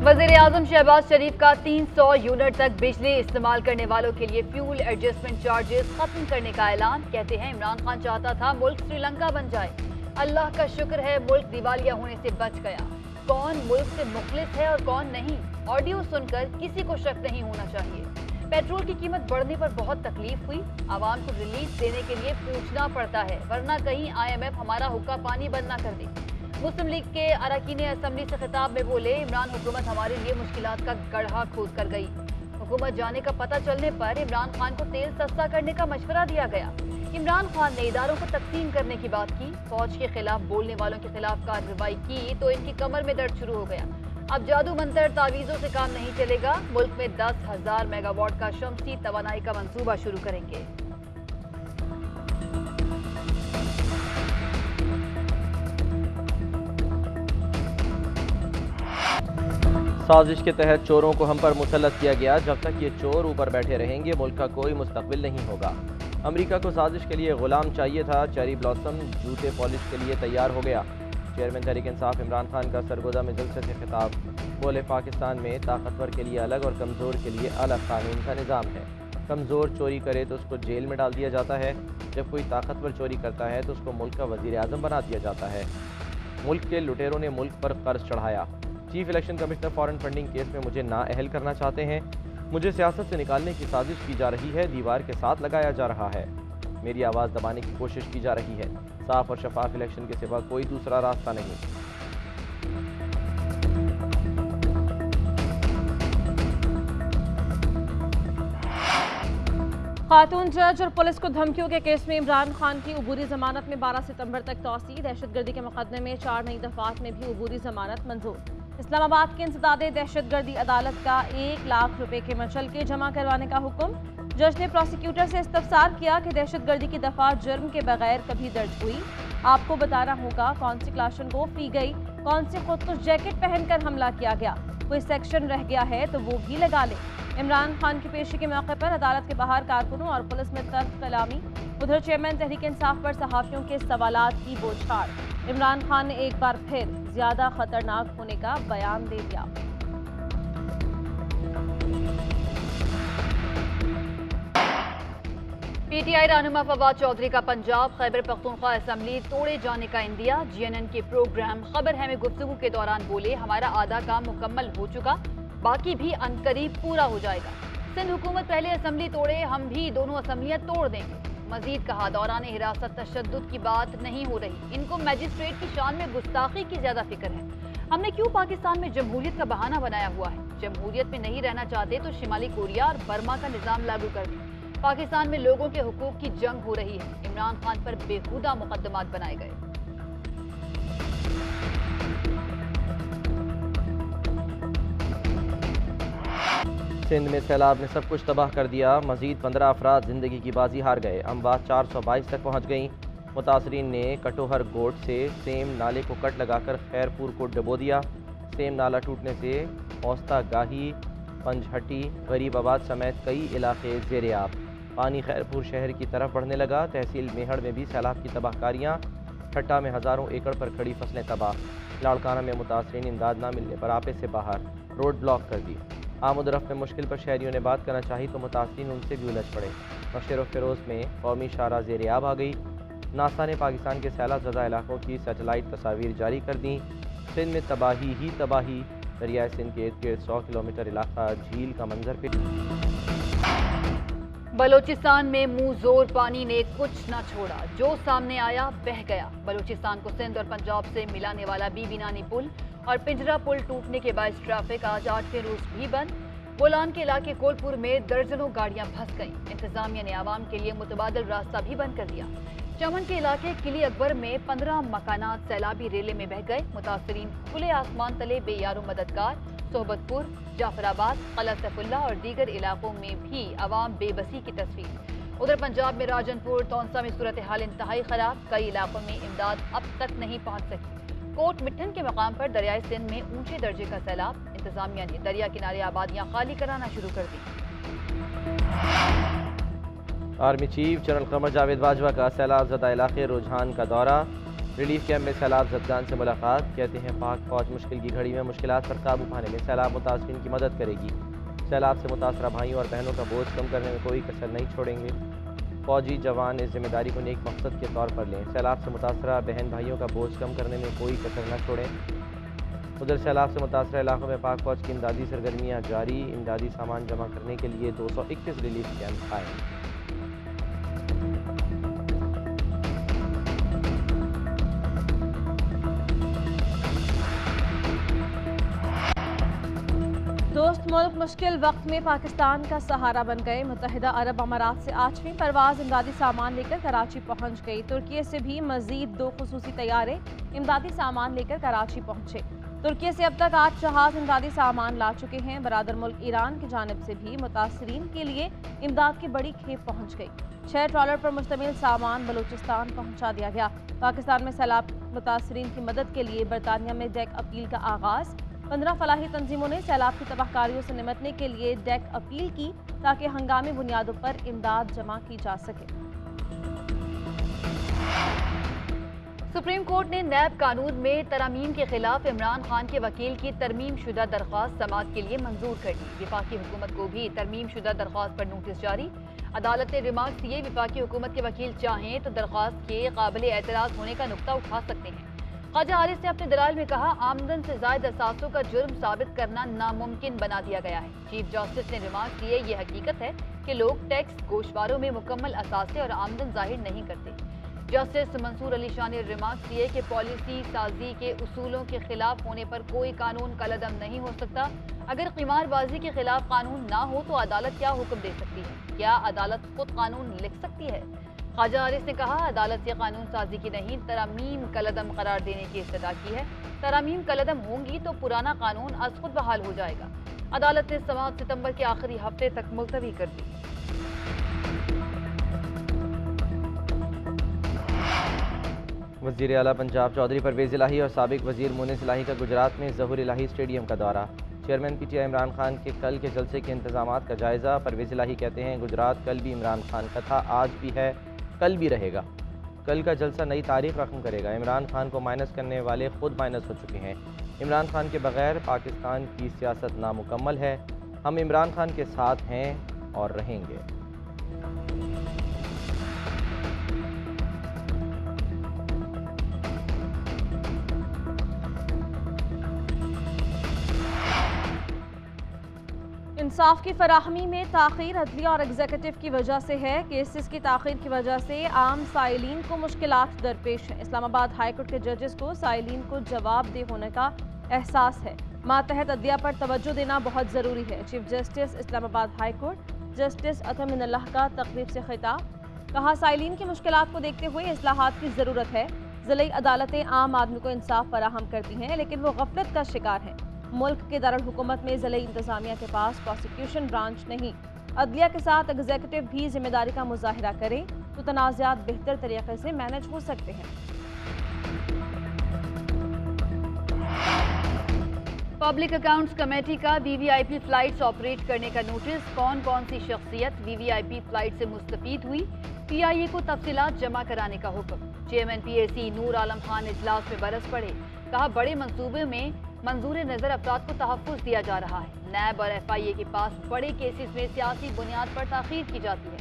वज़ीर-ए-आज़म शहबाज शरीफ का 300 यूनिट तक बिजली इस्तेमाल करने वालों के लिए फ्यूल एडजस्टमेंट चार्जेस खत्म करने का ऐलान। कहते हैं इमरान खान चाहता था मुल्क श्रीलंका बन जाए। अल्लाह का शुक्र है मुल्क दिवालिया होने से बच गया। कौन मुल्क से मुखलिस है और कौन नहीं, ऑडियो सुनकर किसी को शक नहीं होना चाहिए। पेट्रोल की कीमत बढ़ने पर बहुत तकलीफ हुई। आवाम को रिलीफ देने के लिए पूछना पड़ता है, वरना कहीं IMF हमारा हुक्का पानी बंद ना कर दे। मुस्लिम लीग के अरकान असम्बली से खिताब में बोले, इमरान हुकूमत हमारे लिए मुश्किलात का गड्ढा खोद कर गई। हुकूमत जाने का पता चलने पर इमरान खान को तेल सस्ता करने का मशवरा दिया गया। इमरान खान ने इदारों को तकसीम करने की बात की। फौज के खिलाफ बोलने वालों के खिलाफ कार्रवाई की तो इनकी कमर में दर्द शुरू हो गया। अब जादू मंतर तावीज़ों से काम नहीं चलेगा। मुल्क में 10,000 मेगावाट का शमसी तवानाई का मंसूबा शुरू करेंगे। साजिश के तहत चोरों को हम पर मुसल्लत किया गया। जब तक ये चोर ऊपर बैठे रहेंगे मुल्क का कोई मुस्तकबिल नहीं होगा। अमेरिका को साजिश के लिए गुलाम चाहिए था, चेरी ब्लॉसम जूते पॉलिश के लिए तैयार हो गया। चेयरमैन तहरीक इंसाफ इमरान खान का सरगोदा में जलसे से खिताब। बोले, पाकिस्तान में ताकतवर के लिए अलग और कमज़ोर के लिए अलग कानून का निज़ाम है। कमज़ोर चोरी करे तो उसको जेल में डाल दिया जाता है, जब कोई ताकतवर चोरी करता है तो उसको मुल्क का वज़ीर-ए-आज़म बना दिया जाता है। मुल्क के लुटेरों ने मुल्क पर कर्ज चढ़ाया। Chief election commissioner foreign funding case में मुझे नाअहल करना चाहते हैं। मुझे सियासत से निकालने की साजिश की जा रही है, दीवार के साथ लगाया जा रहा है। मेरी आवाज़ दबाने की कोशिश की जा रही है। साफ और शफाफ इलेक्शन के सिवा कोई दूसरा रास्ता नहीं। खातून जज और पुलिस को धमकियों के केस में इमरान खान की अबूरी जमानत में 12 सितंबर तक तौसी। दहशतगर्दी के मुकदमे में 4 नई दफात में भी अबूरी जमानत मंजूर। इस्लामाबाद की इंसदादे दहशतगर्दी अदालत का 1 लाख रुपए के मचलके जमा करवाने का हुक्म। जज ने प्रोसिक्यूटर से इस्तफसार किया कि दहशतगर्दी की दफा जुर्म के बगैर कभी दर्ज हुई। आपको बताना होगा कौन सी क्लाशनकोफ की गई, कौन से खुदकुश जैकेट पहनकर हमला किया गया, कोई सेक्शन रह गया है तो वो भी लगा ले। इमरान खान की पेशी के मौके पर अदालत के बाहर कारकुनों और पुलिस में तर्क कलामी। उधर चेयरमैन तहरीक इंसाफ पर सहाफियों के सवालात की बौछार। इमरान खान ने एक बार फिर ज्यादा खतरनाक होने का बयान दे दिया। PTI रहनुमा फवाद चौधरी का पंजाब खैबर पख्तूनख्वा असम्बली तोड़े जाने का इंदिया। GNN के प्रोग्राम खबर है में गुफ्तगू के दौरान बोले, हमारा आधा काम मुकम्मल हो चुका, बाकी भी अनकरीब पूरा हो जाएगा। सिंध हुकूमत पहले असम्बली तोड़े, हम भी दोनों असम्बलियां तोड़ देंगे। मजीद कहा, दौरान हिरासत तशद्दुद की बात नहीं हो रही, इनको मजिस्ट्रेट की शान में गुस्ताखी की ज्यादा फिक्र है। हमने क्यों पाकिस्तान में जमहूरियत का बहाना बनाया हुआ है? जमहूरियत में नहीं रहना चाहते तो शिमाली कोरिया और बर्मा का निज़ाम लागू कर दें। पाकिस्तान में लोगों के हुकूक की जंग हो रही है। इमरान खान पर बेहुदा मुकदमात बनाए गए। सिंध में सैलाब ने सब कुछ तबाह कर दिया। मजीद 15 अफराद जिंदगी की बाजी हार गए। अमवात 422 तक पहुँच गई। मुतासरीन ने कटोहर गोट से सेम नाले को कट लगाकर खैरपुर को डबो दिया। सेम नाला टूटने से औस्ता गाही, पंजहट्टी, गरीबाबाद समेत कई इलाके ज़ेर-ए-आब। पानी खैरपुर शहर की तरफ बढ़ने लगा। तहसील मेहड़ में भी सैलाब की तबाहकारियाँ। ठट्टा में हज़ारों एकड़ पर खड़ी फसलें तबाह। लाड़काना में मुतासरीन इमदाद न मिलने पर आपे से बाहर, रोड ब्लॉक कर दी। आमद रफ्त में मुश्किल पर शहरियों ने बात करना चाही तो मुतासरीन उनसे भी उलझ पड़े। मशर फ़िरोज़ में कौमी शाहरा ज़ेर-ए-आब आ गई। नासा ने पाकिस्तान के सैलाब ज़दा इलाकों की सैटेलाइट तस्वीर जारी कर दी। सिंध में तबाही ही तबाही। दरियाए सिंध के इर्द गिर्द 100 किलोमीटर इलाका झील का मंजर पे। बलूचिस्तान में मुंह जोर पानी ने कुछ न छोड़ा, जो सामने आया बह गया। बलूचिस्तान को सिंध और पंजाब से मिलाने वाला बीबी नानी पुल और पिंजरा पुल टूटने के बाद ट्रैफिक आज 8वें रोज भी बंद। बोलान के इलाके कोलपुर में दर्जनों गाड़ियां फंस गईं। इंतजामिया ने आवाम के लिए मुतबादल रास्ता भी बंद कर दिया। चमन के इलाके किली अकबर में 15 मकानात सैलाबी रेले में बह गए। मुतासरीन खुले आसमान तले बेयारो मददगार। सोहबतपुर, जाफराबाद, कला सैफुल्ला और दीगर इलाकों में भी अवाम बेबसी की तस्वीर। उधर पंजाब में राजनपुर, तौंसा में सूरत हाल इंतहाई खराब। कई इलाकों में इमदाद अब तक नहीं पहुंच सकी। कोट मिट्ठन के मकाम पर दरियाए सिंध में ऊंचे दर्जे का सैलाब। इंतजामिया ने दरिया किनारे आबादियां खाली कराना शुरू कर दी। Army chief general Qamar Javed Bajwa का सैलाब ज़दा इलाके रुझान का दौरा। रिलीफ कैंप में सैलाब जदगान से मुलाकात, कहते हैं पाक फौज मुश्किल की घड़ी में मुश्किलात पर काबू पाने में सैलाब मुतासरीन की मदद करेगी। सैलाब से मुतासरा भाइयों और बहनों का बोझ कम करने में कोई कसर नहीं छोड़ेंगे। फौजी जवान इस जिम्मेदारी को नेक मकसद के तौर पर लें। सैलाब से मुतासरा बहन भाइयों का बोझ कम करने में कोई कसर न छोड़ें। उधर सैलाब से मुतासरा इलाकों में पाक फौज की इमदादी सरगर्मियाँ जारी। इमदादी सामान जमा करने के लिए 221 रिलीफ कैंप आए। दोस्त मुल्क मुश्किल वक्त में पाकिस्तान का सहारा बन गए। मुत्तहिदा अरब अमारात से 8वीं परवाज इमदादी सामान लेकर कराची पहुंच गई। तुर्की से भी मजीद 2 खुसूसी तैयारे इमदादी सामान लेकर कराची पहुंचे। तुर्की से अब तक 8 जहाज इमदादी सामान ला चुके हैं। बरादर मुल्क ईरान की जानिब से भी मुतासरीन के लिए इमदाद की बड़ी खेप पहुंच गई। 6 ट्रॉलर पर मुश्तमिल सामान बलूचिस्तान पहुंचा दिया गया। पाकिस्तान में सैलाब मुतासरीन की मदद के लिए बरतानिया में डेक अपील का आगाज। 15 फलाही तंजीमों ने सैलाब की तबाहकारियों से निमटने के लिए डेक अपील की ताकि हंगामी बुनियादों पर इमदाद जमा की जा सके। सुप्रीम कोर्ट ने नैब कानून में तरमीम के खिलाफ इमरान खान के वकील की तरमीम शुदा दरख्वास्त समाअत के लिए मंजूर कर दी। विफाकी हुकूमत को भी तरमीम शुदा दरख्वास्त पर नोटिस जारी। अदालत ने रिमार्क दिए, विफाकी हुकूमत के वकील चाहें तो दरख्वास्त के काबिल एतराज़ होने का नुक्ता उठा सकते हैं। ख्वाजा हारिस ने अपने दलाल में कहा, आमदन से ज़ायद असासों का जुर्म साबित करना नामुमकिन बना दिया गया है। चीफ जस्टिस ने रिमार्क दिए, ये हकीकत है कि लोग टैक्स गोशवारों में मुकम्मल असासे और आमदन जाहिर नहीं करते। जस्टिस मंसूर अली शाह ने रिमार्क दिए कि पॉलिसी साजी के उसूलों के खिलाफ होने पर कोई कानून कलअदम नहीं हो सकता। अगर कीमारबाजी के खिलाफ कानून ना हो तो अदालत क्या हुक्म दे सकती है? क्या अदालत खुद कानून लिख सकती है? ख्वाजा हारिस ने कहा, अदालत से कानून साजी की नहीं तरमीम कलअदम करार देने की इस्तदा की है। तरमीम कलअदम होंगी तो पुराना कानून अज खुद बहाल हो जाएगा। अदालत ने समाअत सितंबर के आखिरी हफ्ते तक मुलतवी कर दी। वज़ीर आला पंजाब चौधरी परवेज़ इलाही और साबिक वज़ीर मुनीस इलाही का गुजरात में ज़हूर इलाही स्टेडियम का दौरा। चेयरमैन PTI इमरान खान के कल के जलसे के इंतजामात का जायज़ा। परवेज़ इलाही कहते हैं, गुजरात कल भी इमरान खान का था, आज भी है, कल भी रहेगा। कल का जलसा नई तारीख रकम करेगा। इमरान खान को माइनस करने वाले खुद माइनस हो चुके हैं। इमरान खान के बगैर पाकिस्तान की सियासत नामुकम्मल है। हम इमरान खान के साथ हैं और रहेंगे। इंसाफ की फराहमी में ताख़ीर अदलिया और एग्जीक्यूटिव की वजह से है। केसेस की ताख़ीर की वजह से आम साइलिन को मुश्किलात दरपेश हैं। इस्लामाबाद हाई कोर्ट के जजेस को साइलिन को जवाबदेह होने का एहसास है। मातहत अदलिया पर तवज्जो देना बहुत ज़रूरी है। Chief justice Islamabad high court justice Athar Minallah का तकरीब से खिताब। कहा, साइलिन की मुश्किलात को देखते हुए इस्लाहात की ज़रूरत है। ज़िली अदालतें आम आदमी को इंसाफ फराहम करती हैं, लेकिन वो गफलत का शिकार हैं। मुल्क के दारुल हुकूमत में ज़िली इंतज़ामिया के पास प्रोसिक्यूशन ब्रांच नहीं। अदलिया के साथ एग्जीक्यूटिव भी जिम्मेदारी का मुजाहिरा करे तो तनाज़ात बेहतर तरीके से मैनेज हो सकते हैं। पब्लिक अकाउंट्स कमेटी का VVIP फ्लाइट्स ऑपरेट करने का नोटिस। कौन कौन सी शख्सियत VVIP फ्लाइट से मुस्तफीद हुई? PIA को तफसीलात जमा कराने का हुक्म। चेयरमैन PAC नूर आलम खान इजलास में बरस पड़े। कहा, बड़े मंसूबे में मंजूर नज़र अफराद को तहफ़्फ़ुज़ दिया जा रहा है। नैब और FIA के पास बड़े केसेस में सियासी बुनियाद पर ताख़ीर की जाती है।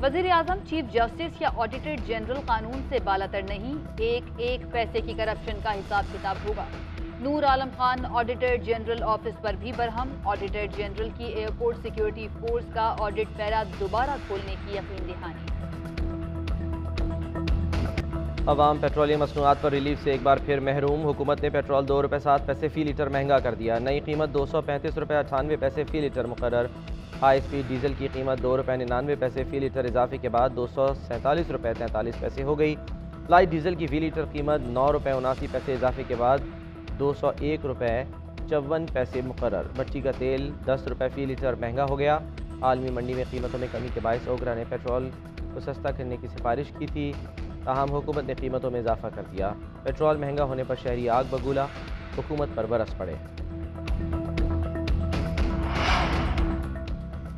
वज़ीर आज़म, चीफ जस्टिस या ऑडिटर जनरल कानून से बालातर नहीं। एक एक पैसे की करप्शन का हिसाब किताब होगा। Noor Alam Khan auditor general office पर भी बरहम। ऑडिटर जनरल की एयरपोर्ट सिक्योरिटी फोर्स का ऑडिट पैरा दोबारा खोलने की यकीन दहानी। अवाम पेट्रोलियम मसनूआत पर रिलीफ से एक बार फिर महरूम। हुकूमत ने पेट्रोल 2 रुपये 7 पैसे फ़ी लीटर महंगा कर दिया। नई कीमत 235 रुपये 98 पैसे फ़ी लीटर मुकर्रर। हाई स्पीड डीजल की कीमत 2 रुपये 99 पैसे फ़ी लीटर इजाफे के बाद 247 रुपये 43 पैसे हो गई। लाइट डीजल की फ़ी लीटर कीमत 9 रुपये 79 पैसे इजाफे के बाद 201 रुपये 54 पैसे मुकर्रर। भट्टी का तेल 10 रुपये फ़ी लीटर महंगा हो गया। आलमी मंडी में कीमतों में कमी के बायस ओगरा ने पेट्रोल को सस्ता करने की सिफारिश की थी, ताहम हुकूमत ने कीमतों में इजाफा कर दिया। पेट्रोल महंगा होने पर शहरी आग बगूला, हुकूमत पर बरस पड़े।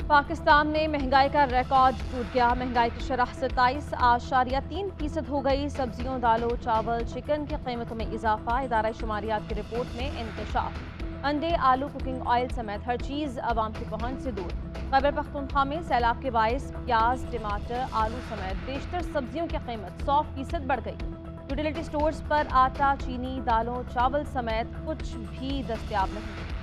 पाकिस्तान में महंगाई का रिकॉर्ड टूट गया। महंगाई की शरह 27.3% हो गई। सब्जियों, दालों, चावल, चिकन की कीमतों में इजाफा। इदारा शुमारियात की रिपोर्ट में इंकशाफ। अंडे, आलू, कुकिंग ऑयल समेत हर चीज़ आवाम की पहुंच से दूर। खैबर पख्तूनख्वा में सैलाब के बायस प्याज, टमाटर, आलू समेत बेशतर सब्जियों की कीमत 100% बढ़ गई। यूटिलिटी स्टोर्स पर आटा, चीनी, दालों, चावल समेत कुछ भी दस्तयाब नहीं।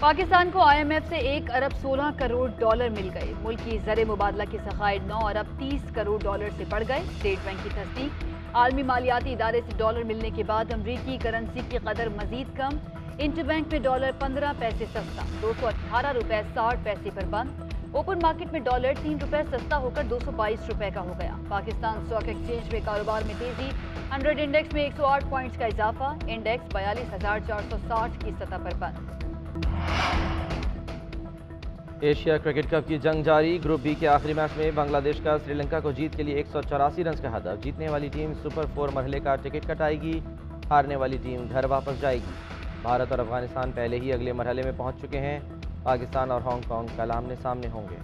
पाकिस्तान को IMF से 1 अरब 16 करोड़ डॉलर मिल गए। मुल्क की ज़र मुबादला के ज़खायर 9 अरब 30 करोड़ डॉलर से बढ़ गए। स्टेट बैंक की तस्दीक। आलमी मालियाती इदारे से डॉलर मिलने के बाद अमरीकी करेंसी की कदर मजीद कम। इंटरबैंक में डॉलर 15 पैसे सस्ता, 218 रुपए 60 पैसे पर बंद। ओपन मार्केट में डॉलर 3 रुपए सस्ता होकर 222 रुपए का हो गया। पाकिस्तान स्टॉक एक्सचेंज में कारोबार में तेजी। 100 इंडेक्स में 108 पॉइंट्स का इजाफा। इंडेक्स 42,460 की सतह पर बंद। एशिया क्रिकेट कप की जंग जारी। ग्रुप बी के आखिरी मैच में बांग्लादेश का श्रीलंका को जीत के लिए 184 रन का हदफ। जीतने वाली टीम सुपर 4 मरहले का टिकट कटाएगी। हारने वाली टीम घर वापस जाएगी। भारत और अफगानिस्तान पहले ही अगले मरहले में पहुंच चुके हैं। पाकिस्तान और हांगकांग कल आमने सामने होंगे।